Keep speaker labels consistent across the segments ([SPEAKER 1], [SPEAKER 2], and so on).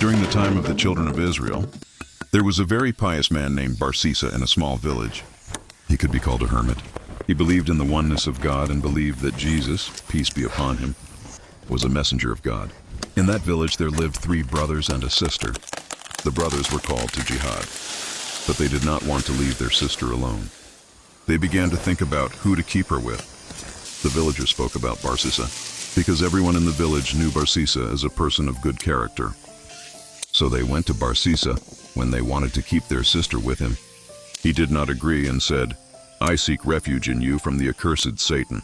[SPEAKER 1] During the time of the children of Israel, there was a very pious man named Barsisa in a small village. He could be called a hermit. He believed in the oneness of God and believed that Jesus, peace be upon him, was a messenger of God. In that village there lived 3 brothers and a sister. The brothers were called to jihad, but they did not want to leave their sister alone. They began to think about who to keep her with. The villagers spoke about Barsisa, because everyone in the village knew Barsisa as a person of good character. So they went to Barsisa when they wanted to keep their sister with him. He did not agree and said, "I seek refuge in you from the accursed Satan,"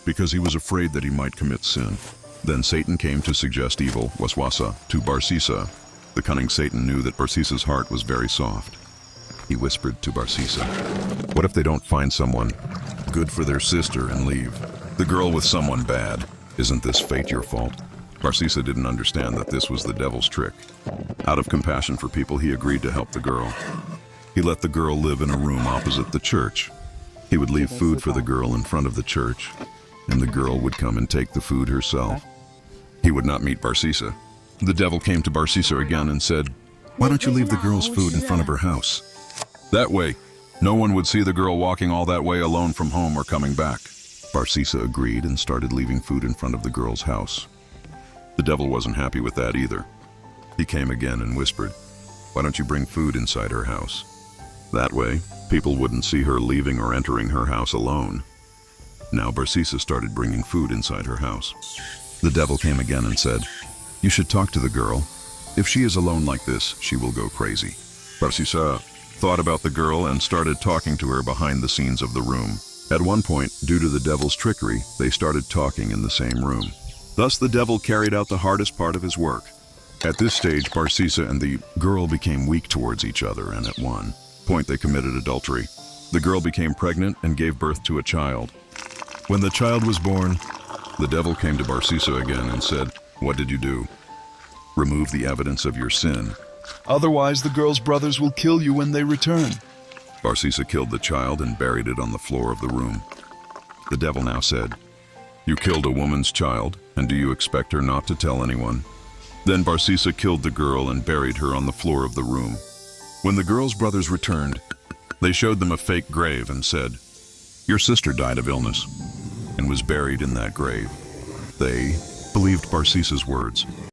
[SPEAKER 1] because he was afraid that he might commit sin. Then Satan came to suggest evil, waswasa, to Barsisa. The cunning Satan knew that Barsisa's heart was very soft. He whispered to Barsisa, "What if they don't find someone good for their sister and leave? The girl with someone bad. Isn't this fate your fault?" Barsisa didn't understand that this was the devil's trick. Out of compassion for people, he agreed to help the girl. He let the girl live in a room opposite the church. He would leave food for the girl in front of the church, and the girl would come and take the food herself. He would not meet Barsisa. The devil came to Barsisa again and said, "Why don't you leave the girl's food in front of her house? That way, no one would see the girl walking all that way alone from home or coming back." Barsisa agreed and started leaving food in front of the girl's house. The devil wasn't happy with that either. He came again and whispered, "Why don't you bring food inside her house? That way, people wouldn't see her leaving or entering her house alone." Now Barsisa started bringing food inside her house. The devil came again and said, "You should talk to the girl. If she is alone like this, she will go crazy." Barsisa thought about the girl and started talking to her behind the scenes of the room. At one point, due to the devil's trickery, they started talking in the same room. Thus the devil carried out the hardest part of his work. At this stage, Barsisa and the girl became weak towards each other, and at one point they committed adultery. The girl became pregnant and gave birth to a child. When the child was born, the devil came to Barsisa again and said, "What did you do? Remove the evidence of your sin. Otherwise, the girl's brothers will kill you when they return." Barsisa killed the child and buried it on the floor of the room. The devil now said, "You killed a woman's child, and do you expect her not to tell anyone?" Then Barsisa killed the girl and buried her on the floor of the room. When the girl's brothers returned, they showed them a fake grave and said, "Your sister died of illness and was buried in that grave." They believed Barsisa's words.